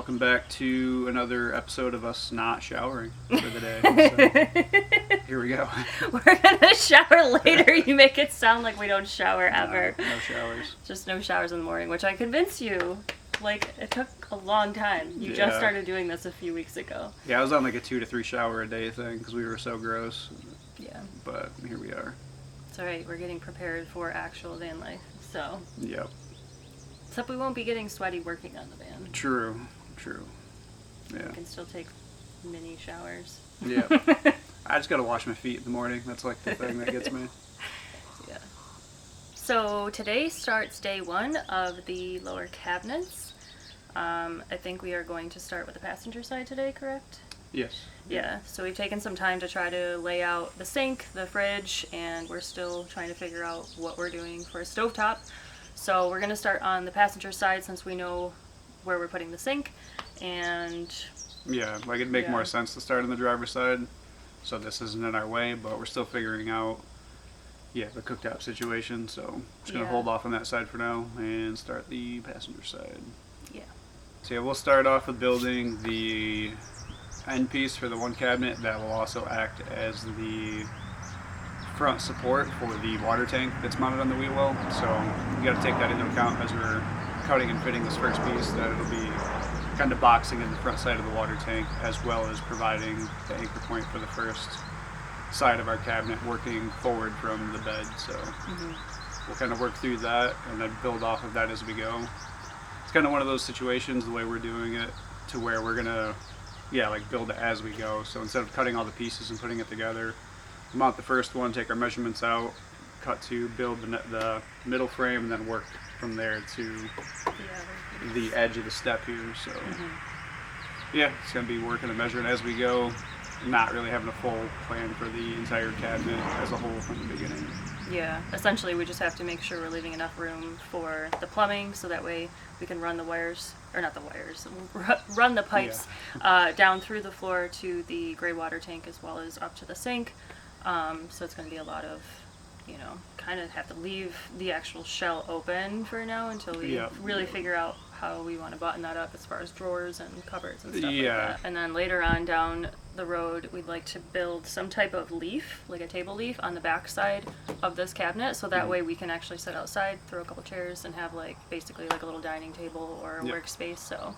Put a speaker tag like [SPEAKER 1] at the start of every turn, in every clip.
[SPEAKER 1] welcome back to another episode of us not showering for the day. So, here we go.
[SPEAKER 2] We're gonna shower later. You make it sound like we don't shower ever.
[SPEAKER 1] No showers.
[SPEAKER 2] Just no showers in the morning, which I convinced you. Like, it took a long time. You just started doing this a few weeks ago.
[SPEAKER 1] Yeah, I was on like a 2 to 3 shower a day thing because we were so gross.
[SPEAKER 2] Yeah.
[SPEAKER 1] But here we are.
[SPEAKER 2] It's alright, we're getting prepared for actual van life, so.
[SPEAKER 1] Yep.
[SPEAKER 2] Except we won't be getting sweaty working on the van.
[SPEAKER 1] True. Yeah.
[SPEAKER 2] We can still take mini showers.
[SPEAKER 1] Yeah. I just gotta wash my feet in the morning. That's like the thing that gets me.
[SPEAKER 2] Yeah. So today starts day 1 of the lower cabinets. I think we are going to start with the passenger side today, correct?
[SPEAKER 1] Yes.
[SPEAKER 2] Yeah, so we've taken some time to try to lay out the sink, the fridge, and we're still trying to figure out what we're doing for a stovetop. So we're going to start on the passenger side since we know where we're putting the sink, and...
[SPEAKER 1] Yeah, like it'd make more sense to start on the driver's side, so this isn't in our way, but we're still figuring out, the cooktop situation, so I'm just going to hold off on that side for now and start the passenger side.
[SPEAKER 2] Yeah.
[SPEAKER 1] So yeah, we'll start off with building the end piece for the one cabinet that will also act as the front support for the water tank that's mounted on the wheel well. So you got to take that into account as we're cutting and fitting this first piece, that it'll be kind of boxing in the front side of the water tank as well as providing the anchor point for the first side of our cabinet working forward from the bed. So we'll kind of work through that and then build off of that as we go. It's kind of one of those situations, the way we're doing it, to where we're gonna build it as we go. So instead of cutting all the pieces and putting it together, mount the first one, take our measurements out, cut to build the middle frame, and then work from there to the edge of the step here. So it's gonna be working and measuring as we go, not really having a full plan for the entire cabinet as a whole from the beginning.
[SPEAKER 2] Yeah, essentially we just have to make sure we're leaving enough room for the plumbing so that way we can run the wires, or not the wires, run the pipes down through the floor to the gray water tank as well as up to the sink. So it's going to be a lot of, kind of have to leave the actual shell open for now until we really figure out how we want to button that up as far as drawers and cupboards and stuff like that. And then later on down the road, we'd like to build some type of leaf, like a table leaf, on the back side of this cabinet, so that way we can actually sit outside, throw a couple chairs, and have basically a little dining table or a workspace. So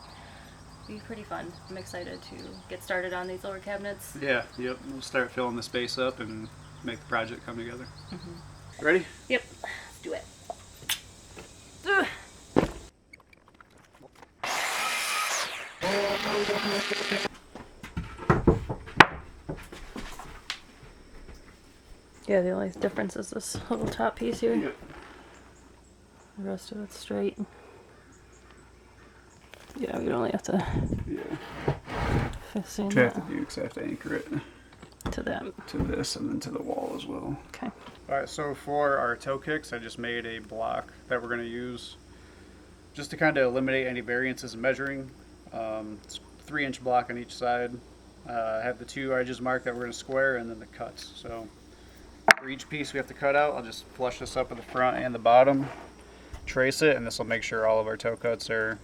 [SPEAKER 2] it'll be pretty fun. I'm excited to get started on these lower cabinets.
[SPEAKER 1] Yeah, we'll start filling the space up and make the project come together. Ready?
[SPEAKER 2] Yep, let's do it. Yeah, the only difference is this little top piece here.
[SPEAKER 1] Yep.
[SPEAKER 2] The rest of it's straight. Yeah, we'd only have to fix in
[SPEAKER 1] What I have to do, because I have to anchor it
[SPEAKER 2] to that.
[SPEAKER 1] to this and then to the wall as well.
[SPEAKER 2] Okay.
[SPEAKER 1] Alright, so for our toe kicks, I just made a block that we're going to use just to kind of eliminate any variances in measuring. It's a 3-inch block on each side. I have the 2 edges marked that we're going to square, and then the cuts. So for each piece we have to cut out, I'll just flush this up at the front and the bottom, trace it, and this will make sure all of our toe cuts are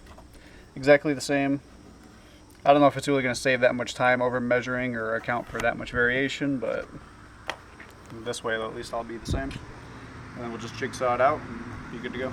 [SPEAKER 1] exactly the same. I don't know if it's really going to save that much time over measuring or account for that much variation, but this way at least I'll be the same. And then we'll just jigsaw it out and be good to go.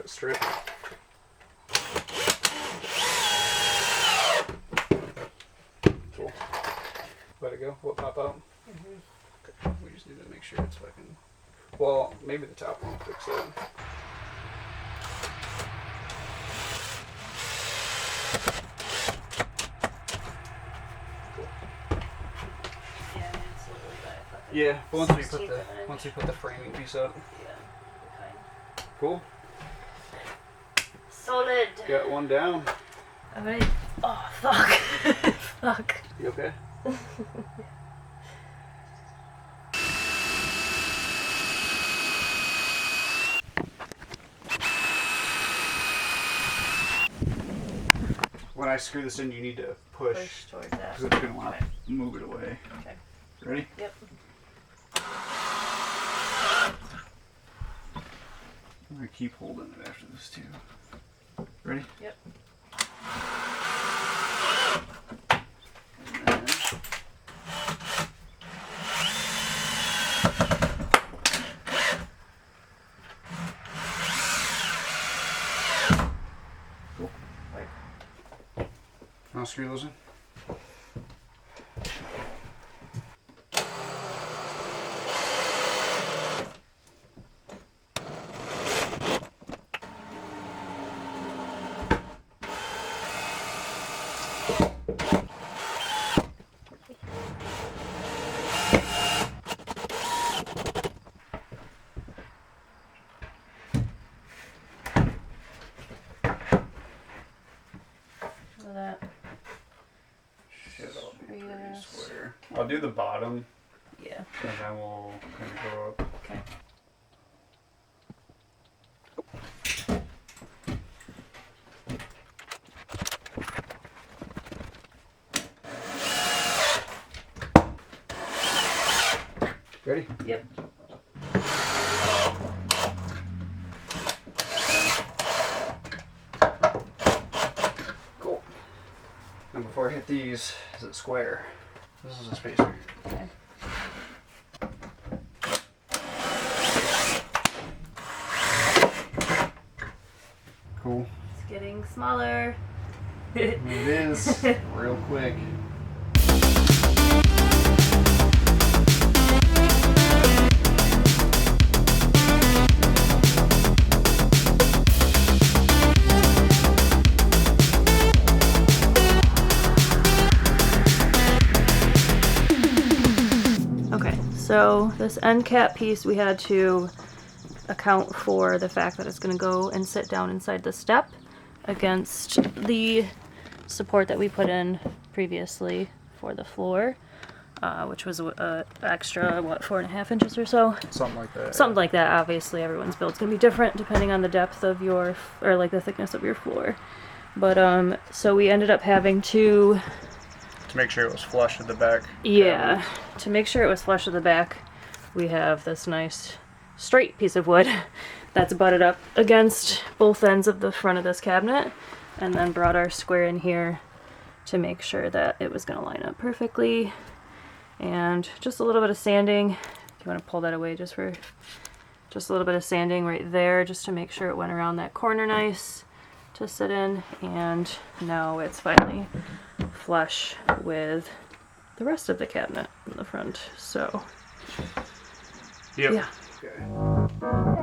[SPEAKER 1] Strip. Cool. Let it go. Will it pop out? Okay. We just need to make sure it's fucking. Well, maybe the top won't fix it. Cool. Yeah, but once we put the framing piece up.
[SPEAKER 2] Yeah. Okay.
[SPEAKER 1] Cool.
[SPEAKER 2] Solid.
[SPEAKER 1] Got one down.
[SPEAKER 2] Alright. Oh, fuck. Fuck.
[SPEAKER 1] You okay? When I screw this in, you need to push
[SPEAKER 2] towards that.
[SPEAKER 1] because it's going to want to move it away.
[SPEAKER 2] Okay.
[SPEAKER 1] Ready?
[SPEAKER 2] Yep.
[SPEAKER 1] I'm going to keep holding it after this too. Ready?
[SPEAKER 2] Yep.
[SPEAKER 1] And then cool. I'll screw those in.
[SPEAKER 2] So that.
[SPEAKER 1] Shit, I'll be pretty
[SPEAKER 2] Yes.
[SPEAKER 1] square. I'll do the bottom,
[SPEAKER 2] Yeah.
[SPEAKER 1] and then we'll kind of go up.
[SPEAKER 2] Okay.
[SPEAKER 1] Ready?
[SPEAKER 2] Yep.
[SPEAKER 1] Cool. And before I hit these, is it square? This is a spacer.
[SPEAKER 2] Okay.
[SPEAKER 1] Cool.
[SPEAKER 2] It's getting smaller.
[SPEAKER 1] It is real quick.
[SPEAKER 2] Okay, so this end cap piece we had to account for the fact that it's going to go and sit down inside the step against the support that we put in previously for the floor, which was extra, what, 4.5 inches or so?
[SPEAKER 1] Something like that.
[SPEAKER 2] Something like that. Obviously, everyone's build's going to be different depending on the depth of your, or like the thickness of your floor. But, so we ended up having to...
[SPEAKER 1] To make sure it was flush with the back.
[SPEAKER 2] Yeah, to make sure it was flush with the back, we have this nice straight piece of wood that's butted up against both ends of the front of this cabinet, and then brought our square in here to make sure that it was going to line up perfectly. And just a little bit of sanding, if you want to pull that away just for just a little bit of sanding right there, just to make sure it went around that corner nice to sit in. And now it's finally flush with the rest of the cabinet in the front. So
[SPEAKER 1] Yep.
[SPEAKER 2] yeah.
[SPEAKER 1] Okay.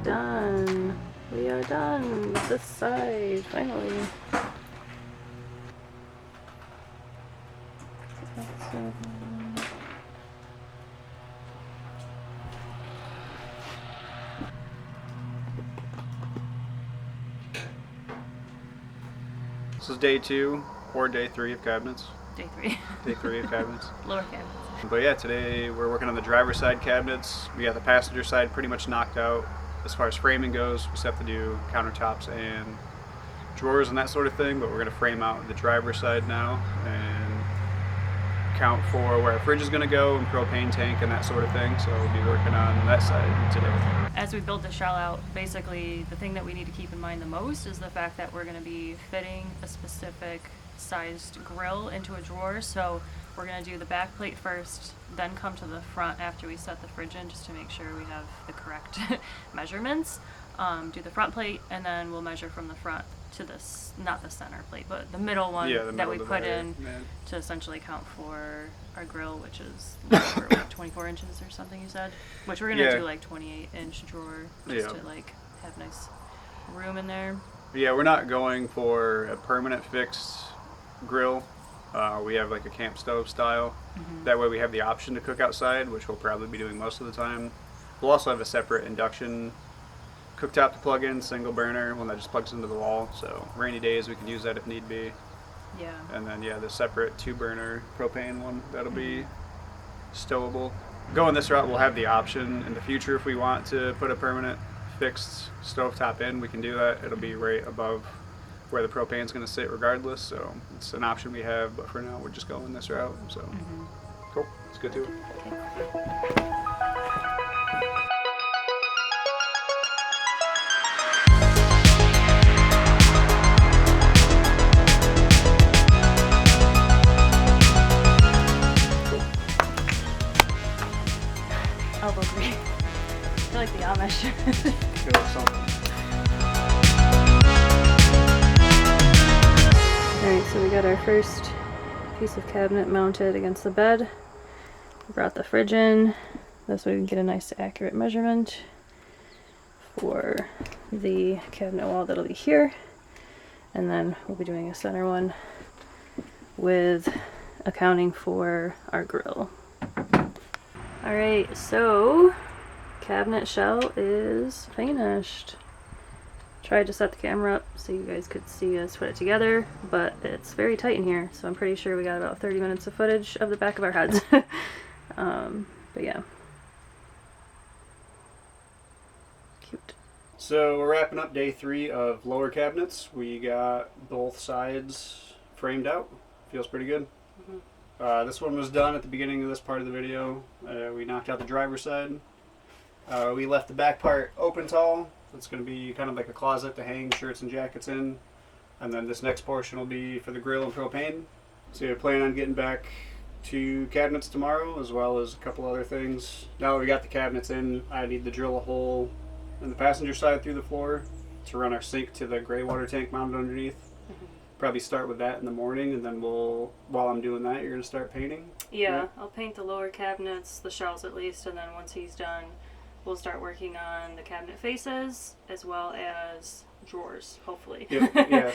[SPEAKER 2] Done. We are done with this side, finally.
[SPEAKER 1] This is day 2 or day 3 of cabinets.
[SPEAKER 2] Day 3.
[SPEAKER 1] Day 3 of cabinets.
[SPEAKER 2] Lower cabinets.
[SPEAKER 1] But yeah, today we're working on the driver's side cabinets. We got the passenger side pretty much knocked out. As far as framing goes, we just have to do countertops and drawers and that sort of thing, but we're going to frame out the driver's side now and count for where our fridge is going to go and propane tank and that sort of thing. So we'll be working on that side today.
[SPEAKER 2] As we build the shell out, basically the thing that we need to keep in mind the most is the fact that we're going to be fitting a specific sized grill into a drawer. So we're going to do the back plate first, then come to the front after we set the fridge in, just to make sure we have the correct measurements. do the front plate, and then we'll measure from the front to this, not the center plate, but the middle one that we put in to essentially count for our grill, which is like 24 inches or something you said, which we're gonna do like 28-inch drawer just to like have nice room in there.
[SPEAKER 1] Yeah, we're not going for a permanent fixed grill. We have like a camp stove style. That way we have the option to cook outside, which we'll probably be doing most of the time. We'll also have a separate induction cooktop to plug in, single burner, one that just plugs into the wall. So rainy days we can use that if need be.
[SPEAKER 2] Yeah.
[SPEAKER 1] And then the separate 2-burner propane one that'll be stowable. Going this route, we'll have the option in the future if we want to put a permanent fixed stovetop in, we can do that. It'll be right above where the propane's going to sit regardless, so it's an option we have, but for now we're just going this route. So cool, let's get to it.
[SPEAKER 2] Elbow green. I feel like the Amish.
[SPEAKER 1] Feel like something.
[SPEAKER 2] Alright, so we got our first piece of cabinet mounted against the bed. We brought the fridge in. This way we can get a nice accurate measurement for the cabinet wall that'll be here. And then we'll be doing a center one with accounting for our grill. Alright, so cabinet shell is finished. Tried to set the camera up so you guys could see us put it together, but it's very tight in here, so I'm pretty sure we got about 30 minutes of footage of the back of our heads. But yeah. Cute.
[SPEAKER 1] So we're wrapping up day 3 of lower cabinets. We got both sides framed out. Feels pretty good. This one was done at the beginning of this part of the video. We knocked out the driver's side. We left the back part open tall. It's going to be kind of like a closet to hang shirts and jackets in. And then this next portion will be for the grill and propane. So we're planning on getting back to cabinets tomorrow, as well as a couple other things. Now that we got the cabinets in, I need to drill a hole in the passenger side through the floor to run our sink to the gray water tank mounted underneath. Probably start with that in the morning, and then while I'm doing that, you're going to start painting?
[SPEAKER 2] Yeah, I'll paint the lower cabinets, the shelves at least, and then once he's done, we'll start working on the cabinet faces as well as drawers, hopefully.
[SPEAKER 1] Yeah.